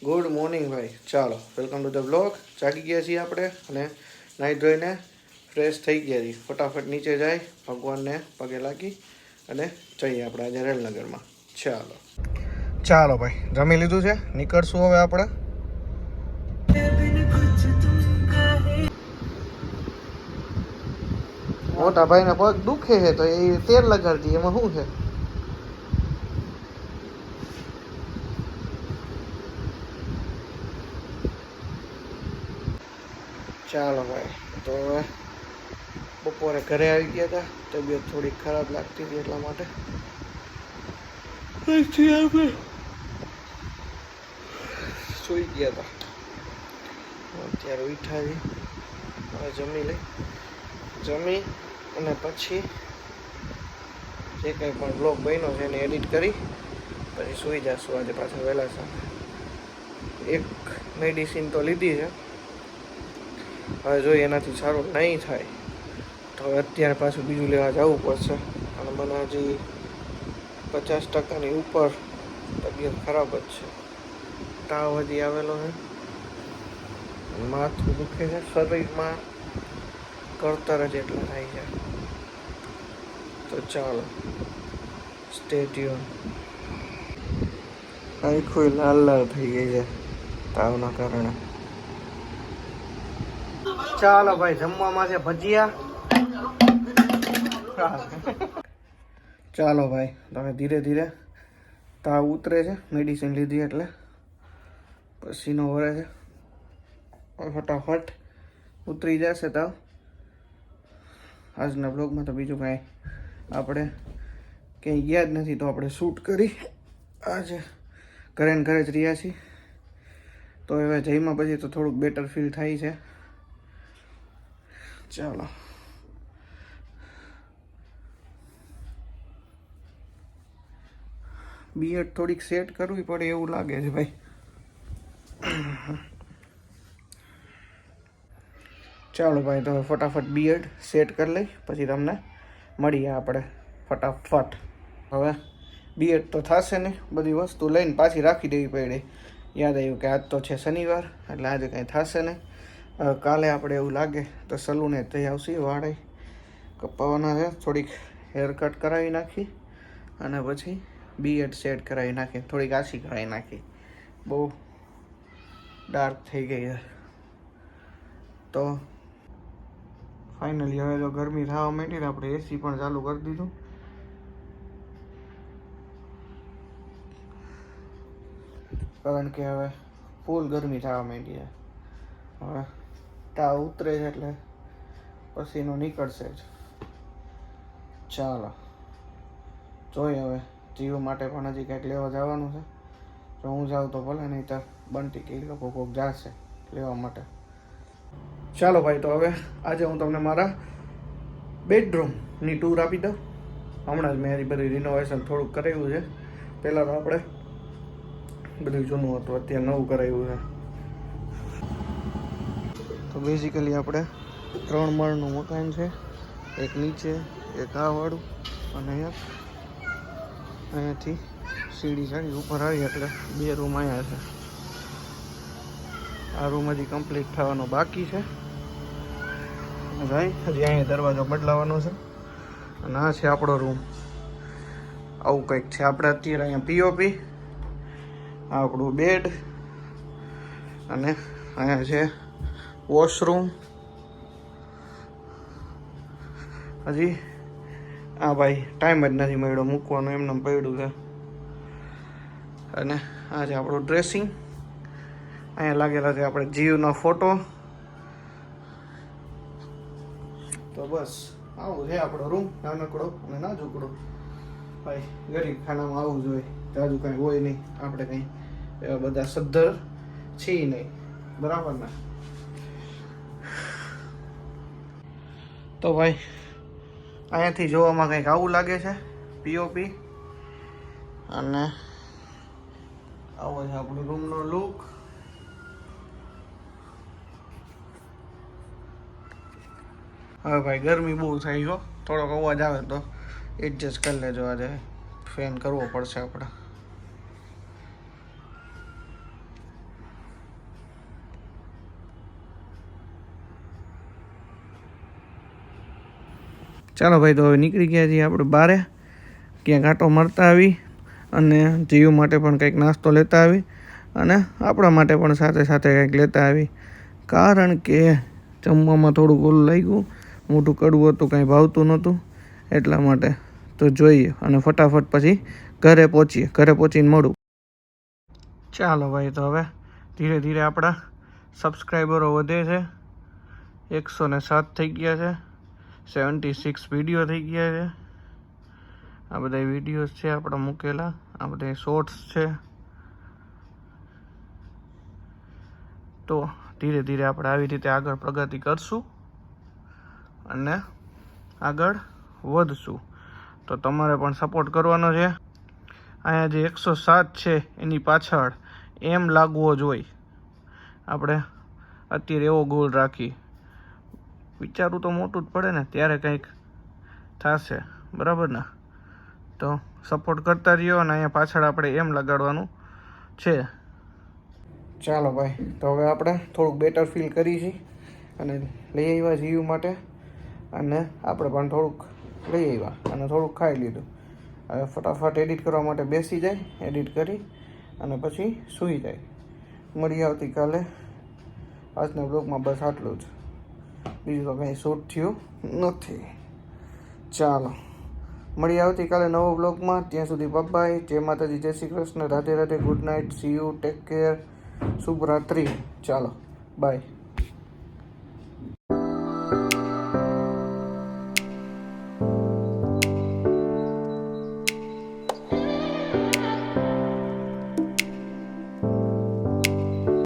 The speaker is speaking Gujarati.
ગુડ મોર્નિંગ ભાઈ. ચાલો વેલકમ ટુ ધ બ્લોગ. જાગી ગયા છીએ આપણે અને નાહી ધોઈને ફ્રેશ થઈ ગયા છીએ. ફટાફટ નીચે જાય, ભગવાનને પગે લાગી અને જઈએ આપણે આજે રેલનગરમાં. ચાલો ચાલો ભાઈ, જમી લીધું છે, નીકળશું હવે આપણે. મોટા ભાઈને પગ દુખે છે તો એ તેલ લગાડતી, એમાં શું છે? ચાલો ભાઈ, તો હવે બપોરે ઘરે આવી ગયા હતા, તબિયત થોડી ખરાબ લાગતી હતી એટલા માટે આપણે સૂઈ ગયા હતા. અત્યારે ઉઠ્યા છીએ, હવે જમી લઈ, જમી અને પછી જે કંઈ પણ બ્લોગ બન્યો છે એને એડિટ કરી પછી સૂઈ જશું આજે પાછા વહેલા સાથે. એક મેડિસિન તો લીધી છે, હવે જોઈએ એનાથી સારું નહીં થાય તો અત્યારે પાછું બીજું લેવા જવું પડશે. અને મને હજી 50% ઉપર તબિયત ખરાબ જ છે. તાવ હજી આવેલો છે, માથું દુખે છે, શરીરમાં કરતર જ એટલા થાય છે. તો ચાલો સ્ટે ટ્યુન. આખું લાલ લાલ થઈ ગઈ છે તાવના કારણે. ચાલો ભાઈ, જમવામાં છે ભજીયા. ચાલો ભાઈ, તમે ધીરે ધીરે તાવ ઉતરે છે, મેડિસિન લીધી એટલે પસીનો વળે છે, ફટાફટ ઉતરી જશે તાવ. આજના બ્લોગમાં તો બીજું કાંઈ આપણે ક્યાંય ગયા જ નથી, તો આપણે શૂટ કરી આજે ઘરે ને ઘરે જ રહ્યા છીએ. તો હવે જઈમાં પછી તો થોડુંક બેટર ફીલ થાય છે. ચાલો બીએડ થોડીક સેટ કરવી પડે એવું લાગે છે ભાઈ. ચાલો ભાઈ, તો ફટાફટ બીએડ સેટ કરી લઈ પછી તમને મળીએ આપણે ફટાફટ. હવે બીએડ તો થશે ને, બધી વસ્તુ લઈને પાછી રાખી દેવી પડે. યાદ આવ્યું કે આજ તો છે શનિવાર, એટલે આજે કંઈ થશે નહીં. કાલે આપણે એવું લાગે તો સલૂને જઈ આવશે, વાળે કપાવવાના છે, થોડીક હેર કટ કરાવી નાખી અને પછી બીએડ સેટ કરાવી નાખી, થોડીક આછી કરાવી નાખી. બહુ ડાર્ક થઈ ગઈ છે. તો ફાઇનલી હવે તો ગરમી થવા માંડી ને આપણે એસી પણ ચાલુ કરી દીધું. કારણ કે હવે ફૂલ ગરમી થવા માંડી છે. હવે તાવ ઉતરે છે એટલે પસીનો નીકળશે જ. ચાલો જોઈએ, હવે જીવ માટે પણ હજી કંઈક લેવા જવાનું છે. જો હું જાઉં તો ભલે, નહીં તો બંટી કે લોકો કોઈક જશે લેવા માટે. ચાલો ભાઈ, તો હવે આજે હું તમને મારા બેડરૂમની ટૂર આપી દઉં. હમણાં જ મેં હજી બધું રિનોવેશન થોડુંક કરાવ્યું છે. પહેલાં તો આપણે બધું જૂનું હતું, અત્યારે નવું કરાવ્યું છે. તો બેઝિકલી આપણે 3 માળનું મકાન છે, એક નીચે, એક આ વાળું અને એક અહીંયાથી સીડી ચડી ઉપર આવી એટલે 2 રૂમ અહીંયા છે. આ રૂમ હજી કમ્પ્લીટ થવાનો બાકી છે. હજી અહીંયા દરવાજો બદલાવાનો છે અને આ છે આપણો રૂમ. આવું કંઈક છે. આપણે અત્યારે અહીંયા પીઓપી, આપણું બેડ અને અહીંયા છે વોશરૂમ. હજી આ ભાઈ ટાઈમ જ નથી મળ્યો મૂકવાનું, એમને પડ્યું છે. અને આ છે આપણું ડ્રેસિંગ. અહીંયા લાગેલા છે આપણે જીવનો ફોટો. તો બસ આવું છે આપણો રૂમ, નાનકડો અને નાજુકડો. ભાઈ ગરીબ ખાનામાં આવું જ હોય, જાજુ કાંઈ હોય નહીં. આપણે કંઈ એવા બધા સદ્ધર છીએ નહીં, બરાબર ને? તો ભાઈ અહીંયાથી જોવામાં કંઈક આવું લાગે છે પીઓપી. અને આવો છે આપણો રૂમનો લુક. હવે ભાઈ ગરમી બહુ થઈ ગયો, થોડોક અવાજ આવે તો એડજસ્ટ કરી લેજો. આજે ફેન કરવો પડશે આપણે. ચાલો ભાઈ, તો હવે નીકળી ગયા છીએ આપણે બારે, ક્યાંક આંટો મારતા આવી અને જીવ માટે પણ કંઈક નાસ્તો લેતા આવી અને આપણા માટે પણ સાથે સાથે કંઈક લેતા આવી, કારણ કે જમવામાં થોડુંક ઓલું લાગ્યું, મોટું કડવું હતું, કાંઈ ભાવતું નહોતું, એટલા માટે. તો જોઈએ અને ફટાફટ પછી ઘરે પહોંચીને મળું. ચાલો ભાઈ, તો હવે ધીરે ધીરે આપણા સબસ્ક્રાઈબરો વધે છે, 107 થઈ ગયા છે, 76 વિડીયો થઈ ગયા છે. આ બધા વિડીયોઝ છે આપણા મૂકેલા, આ બધા શોર્ટ્સ છે. તો ધીરે ધીરે આપણે આવી રીતે આગળ પ્રગતિ કરશું અને આગળ વધશું. તો તમારે પણ સપોર્ટ કરવાનો છે. અહીંયા જે 107 છે એની પાછળ એમ લાગવો જોઈએ. આપણે અત્યારે એવો ગોલ રાખી, વિચારવું તો મોટું જ પડે ને, ત્યારે કંઈક થશે, બરાબર ને? તો સપોર્ટ કરતા રહ્યો અને અહીંયા પાછળ આપણે એમ લગાડવાનું છે. ચાલો ભાઈ, તો હવે આપણે થોડુંક બેટર ફીલ કરી છીએ અને લઈ આવ્યા જીવ માટે, અને આપણે પણ થોડુંક લઈ આવ્યા અને થોડુંક ખાઈ લીધું. હવે ફટાફટ એડિટ કરવા માટે બેસી જાય, એડિટ કરી અને પછી સૂઈ જાય. મળીએ આવતીકાલે. આજના બ્લોગમાં બસ આટલું જ, બીજું તો કંઈ શૂટ થયું નથી. ચાલો મળીએ આવતીકાલે નવો બ્લોગમાં. ત્યાં સુધી બાય. જય માતાજી, જય Shri Krishna, Radhe Radhe, good night, see you, take care, શુભરાત્રિ. ચાલો બાય.